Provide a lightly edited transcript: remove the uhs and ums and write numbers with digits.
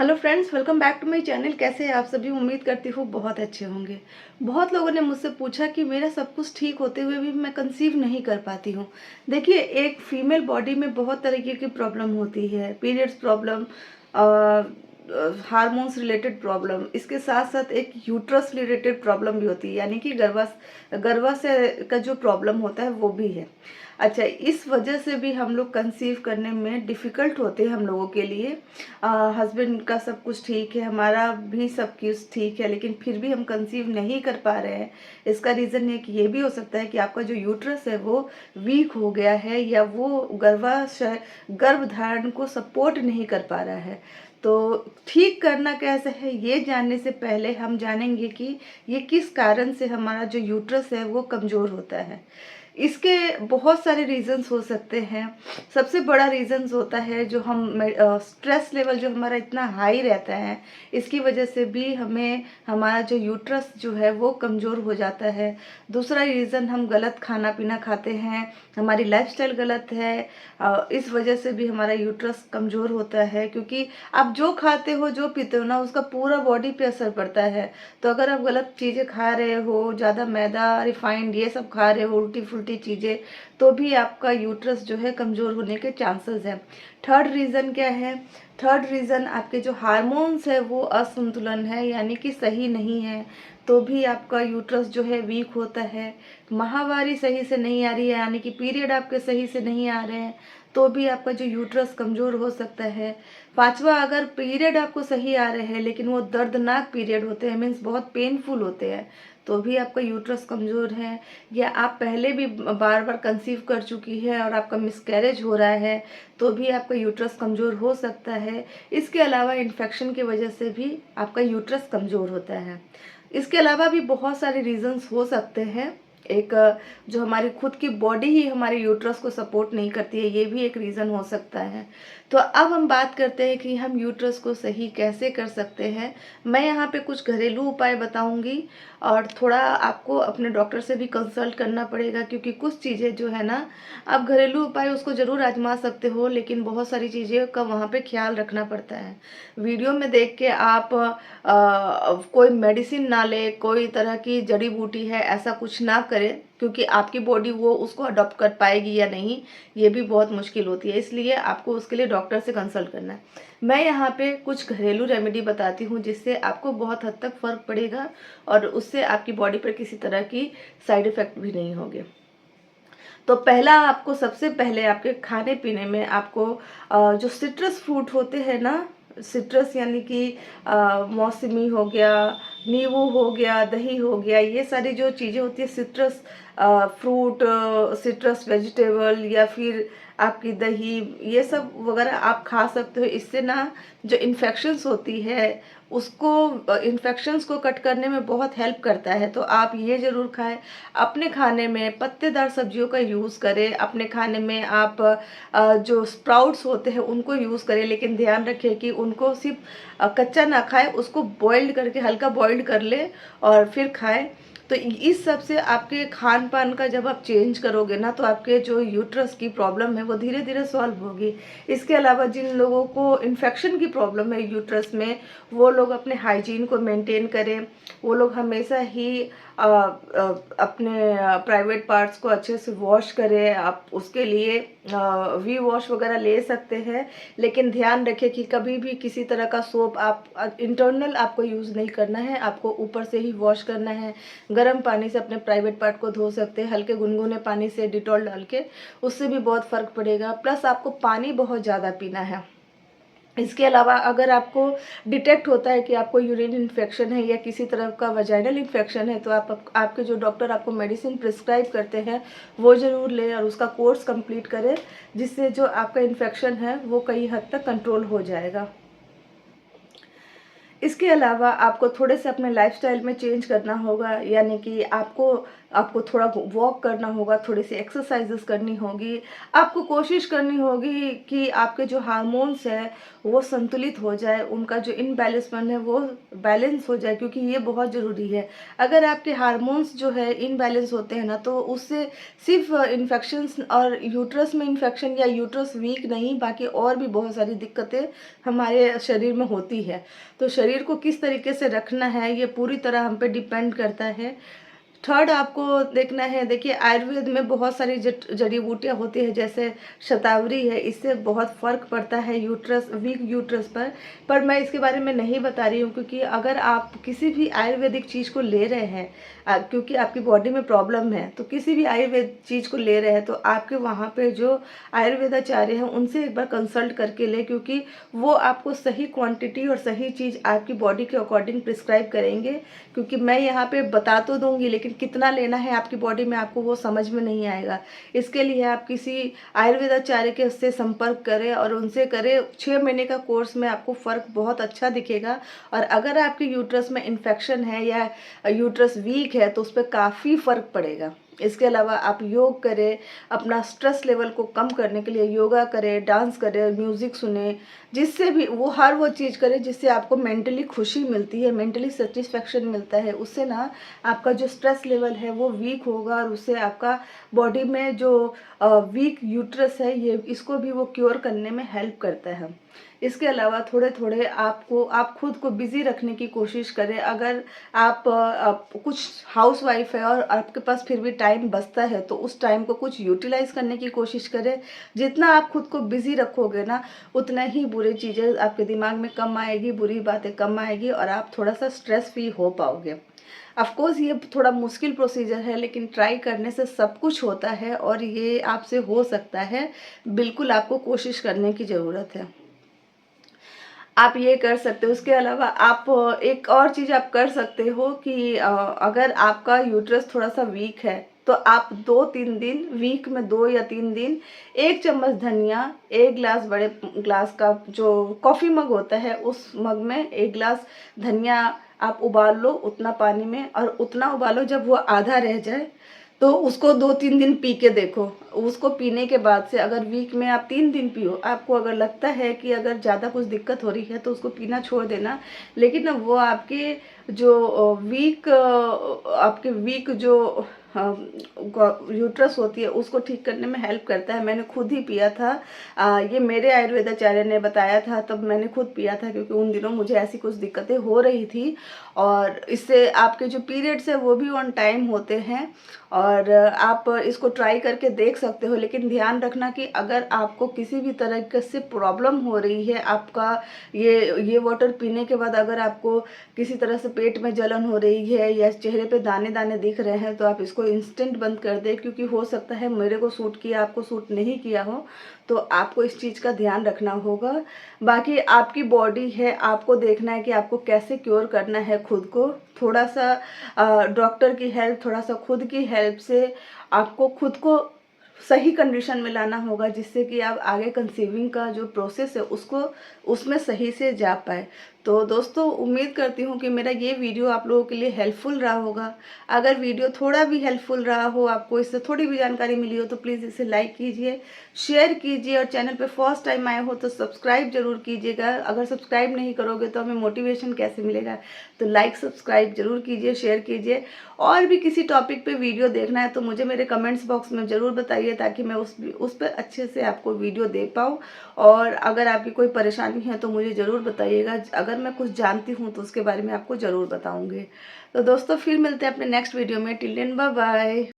Hello friends, welcome back to my channel. कैसे हैं आप सभी? उम्मीद करती हूँ बहुत अच्छे होंगे। बहुत लोगों ने मुझसे पूछा कि मेरा सब कुछ ठीक होते हुए भी मैं कंसीव नहीं कर पाती हूँ। देखिए, एक फीमेल बॉडी में बहुत तरीके की प्रॉब्लम होती है। Periods problem, hormones related problem, इसके साथ साथ एक यूट्रस रिलेटेड प्रॉब्लम भी होती है, यानी कि गर्भाशय का जो प्रॉब्लम होता है वो भी है। अच्छा, इस वजह से भी हम लोग कंसीव करने में डिफ़िकल्ट होते हैं हम लोगों के लिए। हस्बैंड का सब कुछ ठीक है, हमारा भी सब कुछ ठीक है, लेकिन फिर भी हम कंसीव नहीं कर पा रहे हैं। इसका रीज़न एक ये भी हो सकता है कि आपका जो यूट्रस है वो वीक हो गया है, या वो गर्भधारण को सपोर्ट नहीं कर पा रहा है। तो ठीक करना कैसे है, ये जानने से पहले हम जानेंगे कि ये किस कारण से हमारा जो यूट्रस है वो कमज़ोर होता है। इसके बहुत सारे रीज़न्स हो सकते हैं। सबसे बड़ा रीज़न्स होता है जो स्ट्रेस लेवल जो हमारा इतना हाई रहता है, इसकी वजह से भी हमें हमारा जो यूट्रस जो है वो कमज़ोर हो जाता है। दूसरा रीज़न, हम गलत खाना पीना खाते हैं, हमारी लाइफ़स्टाइल गलत है, इस वजह से भी हमारा यूट्रस कमज़ोर होता है। क्योंकि आप जो खाते हो, जो पीते हो ना, उसका पूरा बॉडी पे असर पड़ता है। तो अगर आप गलत चीज़ें खा रहे हो, ज़्यादा मैदा, रिफाइंड ये सब खा रहे हो, उल्टी-फुल्टी चीज़ें, तो भी आपका यूट्रस जो है कमज़ोर होने के चांसेस हैं। थर्ड रीज़न क्या है? थर्ड रीज़न, आपके जो हार्मोन्स है वो असंतुलन है, यानी कि सही नहीं है, तो भी आपका यूट्रस जो है वीक होता है। माहवारी सही से नहीं आ रही है, यानी कि पीरियड आपके सही से नहीं आ रहे हैं, तो भी आपका जो यूट्रस कमज़ोर हो सकता है। पाँचवा, अगर पीरियड आपको सही आ रहे हैं लेकिन वो दर्दनाक पीरियड होते हैं, मीन्स बहुत पेनफुल होते हैं, तो भी आपका यूट्रस कमज़ोर है। या आप पहले भी बार बार कंसीव कर चुकी है और आपका मिसकैरेज हो रहा है, तो भी आपका यूट्रस कमज़ोर हो सकता है। इसके अलावा इन्फेक्शन की वजह से भी आपका यूट्रस कमज़ोर होता है। इसके अलावा भी बहुत सारे रीज़न्स हो सकते हैं। एक जो हमारी खुद की बॉडी ही हमारे यूट्रस को सपोर्ट नहीं करती है, ये भी एक रीज़न हो सकता है। तो अब हम बात करते हैं कि हम यूट्रस को सही कैसे कर सकते हैं। मैं यहाँ पे कुछ घरेलू उपाय बताऊँगी, और थोड़ा आपको अपने डॉक्टर से भी कंसल्ट करना पड़ेगा, क्योंकि कुछ चीज़ें जो है ना, आप घरेलू उपाय उसको ज़रूर आजमा सकते हो, लेकिन बहुत सारी चीज़ें का वहाँ पे ख्याल रखना पड़ता है। वीडियो में देख के आप कोई मेडिसिन ना ले, कोई तरह की जड़ी बूटी है ऐसा कुछ ना करें, क्योंकि आपकी बॉडी वो उसको अडॉप्ट कर पाएगी या नहीं, ये भी बहुत मुश्किल होती है। इसलिए आपको उसके लिए डॉक्टर से कंसल्ट करना है। मैं यहाँ पे कुछ घरेलू रेमेडी बताती हूँ, जिससे आपको बहुत हद तक फ़र्क पड़ेगा और उससे आपकी बॉडी पर किसी तरह की साइड इफ़ेक्ट भी नहीं होंगे। तो पहला, आपको सबसे पहले आपके खाने पीने में आपको जो सिट्रस फ्रूट होते हैं ना, सिट्रस यानी कि मौसमी हो गया, नींबू हो गया, दही हो गया, ये सारी जो चीज़ें होती है सिट्रस फ्रूट, सिट्रस वेजिटेबल, या फिर आपकी दही, ये सब वगैरह आप खा सकते हो। इससे ना जो इन्फेक्शंस होती है उसको, इन्फेक्शंस को कट करने में बहुत हेल्प करता है। तो आप ये ज़रूर खाएं। अपने खाने में पत्तेदार सब्जियों का यूज़ करें। अपने खाने में आप जो स्प्राउट्स होते हैं उनको यूज़ करें, लेकिन ध्यान रखें कि उनको सिर्फ कच्चा ना खाएं, उसको बॉइल्ड करके, हल्का बॉइल्ड कर लें और फिर खाएं। तो इस सब से आपके खान पान का जब आप चेंज करोगे ना, तो आपके जो यूट्रस की प्रॉब्लम है वो धीरे धीरे सॉल्व होगी। इसके अलावा जिन लोगों को इन्फेक्शन की प्रॉब्लम है यूट्रस में, वो लोग अपने हाइजीन को मेंटेन करें। वो लोग हमेशा ही अपने प्राइवेट पार्ट्स को अच्छे से वॉश करें। आप उसके लिए वी वॉश वगैरह ले सकते हैं, लेकिन ध्यान रखें कि कभी भी किसी तरह का सोप आप इंटरनल आपको यूज़ नहीं करना है, आपको ऊपर से ही वॉश करना है। गर्म पानी से अपने प्राइवेट पार्ट को धो सकते हैं, हल्के गुनगुने पानी से डिटॉल डाल के, उससे भी बहुत फ़र्क पड़ेगा। प्लस आपको पानी बहुत ज़्यादा पीना है। इसके अलावा अगर आपको डिटेक्ट होता है कि आपको यूरिन इन्फेक्शन है या किसी तरह का वजाइनल इन्फेक्शन है, तो आपके जो डॉक्टर आपको मेडिसिन प्रिस्क्राइब करते हैं वो ज़रूर लें और उसका कोर्स कंप्लीट करें, जिससे जो आपका इन्फेक्शन है वो कई हद तक कंट्रोल हो जाएगा। इसके अलावा आपको थोड़े से अपने लाइफस्टाइल में चेंज करना होगा, यानी कि आपको आपको थोड़ा वॉक करना होगा, थोड़ी सी एक्सरसाइजेस करनी होगी। आपको कोशिश करनी होगी कि आपके जो हार्मोन्स है वो संतुलित हो जाए, उनका जो इनबैलेंसमेंट है वो बैलेंस हो जाए, क्योंकि ये बहुत ज़रूरी है। अगर आपके हार्मोन्स जो है इनबैलेंस होते हैं ना, तो उससे सिर्फ इन्फेक्शंस और यूट्रस में इन्फेक्शन या यूट्रस वीक नहीं, बाकी और भी बहुत सारी दिक्कतें हमारे शरीर में होती है। तो शरीर को किस तरीके से रखना है ये पूरी तरह हम पे डिपेंड करता है। थर्ड आपको देखना है, देखिए आयुर्वेद में बहुत सारी जड़ी बूटियाँ होती है, जैसे शतावरी है, इससे बहुत फ़र्क पड़ता है यूट्रस वीक यूट्रस पर मैं इसके बारे में नहीं बता रही हूँ, क्योंकि अगर आप किसी भी आयुर्वेदिक चीज़ को ले रहे हैं, क्योंकि आपकी बॉडी में प्रॉब्लम है, तो किसी भी आयुर्वेद चीज़ को ले रहे हैं तो आपके वहाँ पे जो आयुर्वेदाचार्य हैं उनसे एक बार कंसल्ट करके लें, क्योंकि वो आपको सही क्वांटिटी और सही चीज़ आपकी बॉडी के अकॉर्डिंग प्रिस्क्राइब करेंगे। क्योंकि मैं यहाँ पे बता तो दूंगी, लेकिन कितना लेना है आपकी बॉडी में आपको वो समझ में नहीं आएगा। इसके लिए आप किसी आयुर्वेदाचार्य के उससे संपर्क करें और उनसे करें। 6 महीने का कोर्स में आपको फ़र्क बहुत अच्छा दिखेगा। और अगर आपके यूट्रस में इन्फेक्शन है या यूट्रस वीक है तो उस पर काफ़ी फ़र्क पड़ेगा। इसके अलावा आप योग करें, अपना स्ट्रेस लेवल को कम करने के लिए योगा करें, डांस करें, म्यूज़िक सुने, जिससे भी वो हर वो चीज़ करें जिससे आपको मेंटली खुशी मिलती है, मेंटली सेटिस्फेक्शन मिलता है। उससे ना आपका जो स्ट्रेस लेवल है वो वीक होगा और उससे आपका बॉडी में जो वीक यूट्रस है ये इसको भी वो क्योर करने में हेल्प करता है। इसके अलावा थोड़े थोड़े आप खुद को बिज़ी रखने की कोशिश करें। अगर आप कुछ हाउसवाइफ है और आपके पास फिर भी टाइम बचता है तो उस टाइम को कुछ यूटिलाइज़ करने की कोशिश करें। जितना आप खुद को बिज़ी रखोगे ना, उतना ही बुरी चीज़ें आपके दिमाग में कम आएगी, बुरी बातें कम आएगी और आप थोड़ा सा स्ट्रेस फ्री हो पाओगे। ऑफ कोर्स ये थोड़ा मुश्किल प्रोसीजर है, लेकिन ट्राई करने से सब कुछ होता है और ये आपसे हो सकता है। बिल्कुल आपको कोशिश करने की ज़रूरत है। आप ये कर सकते हो। उसके अलावा आप एक और चीज़ आप कर सकते हो कि अगर आपका यूट्रस थोड़ा-सा वीक है, तो आप 2-3 दिन, वीक में 2 या 3 दिन 1 चम्मच धनिया, 1 ग्लास बड़े ग्लास का जो कॉफ़ी मग होता है, उस मग में 1 ग्लास धनिया आप उबाल लो उतना पानी में, और उतना उबालो जब वो आधा रह जाए, तो उसको 2-3 दिन पी के देखो। उसको पीने के बाद से अगर वीक में आप 3 दिन पियो, आपको अगर लगता है कि अगर ज़्यादा कुछ दिक्कत हो रही है तो उसको पीना छोड़ देना। लेकिन ना वो आपके जो आपके वीक जो यूट्रस होती है उसको ठीक करने में हेल्प करता है। मैंने खुद ही पिया था। ये मेरे आयुर्वेदाचार्य ने बताया था, तब मैंने खुद पिया था, क्योंकि उन दिनों मुझे ऐसी कुछ दिक्कतें हो रही थी। और इससे आपके जो पीरियड्स है वो भी ऑन टाइम होते हैं। और आप इसको ट्राई करके देख सकते हो, लेकिन ध्यान रखना कि अगर आपको किसी भी तरह से प्रॉब्लम हो रही है, आपका ये वाटर पीने के बाद अगर आपको किसी तरह से पेट में जलन हो रही है या चेहरे पे दाने दाने दिख रहे हैं, तो आप इसको इंस्टेंट बंद कर दें, क्योंकि हो सकता है मेरे को सूट किया, आपको सूट नहीं किया हो। तो आपको इस चीज़ का ध्यान रखना होगा। बाकी आपकी बॉडी है, आपको देखना है कि आपको कैसे क्योर करना है खुद को। थोड़ा सा डॉक्टर की हेल्प, थोड़ा सा खुद की हेल्प से आपको खुद को सही कंडीशन में लाना होगा, जिससे कि आप आगे कंसीविंग का जो प्रोसेस है उसको उसमें सही से जा पाए। तो दोस्तों, उम्मीद करती हूँ कि मेरा ये वीडियो आप लोगों के लिए हेल्पफुल रहा होगा। अगर वीडियो थोड़ा भी हेल्पफुल रहा हो, आपको इससे थोड़ी भी जानकारी मिली हो, तो प्लीज़ इसे लाइक कीजिए, शेयर कीजिए, और चैनल पे फर्स्ट टाइम आए हो तो सब्सक्राइब जरूर कीजिएगा। अगर सब्सक्राइब नहीं करोगे तो हमें मोटिवेशन कैसे मिलेगा। तो लाइक सब्सक्राइब जरूर कीजिए, शेयर कीजिए। और भी किसी टॉपिक पे वीडियो देखना है तो मुझे मेरे कमेंट्स बॉक्स में ज़रूर बताइए, ताकि मैं उस पर अच्छे से आपको वीडियो दे पाऊँ। और अगर आपकी कोई परेशानी है तो मुझे ज़रूर बताइएगा। अगर मैं कुछ जानती हूँ तो उसके बारे में आपको ज़रूर बताऊँगी। तो दोस्तों, फिर मिलते हैं अपने नेक्स्ट वीडियो में। Till then bye bye.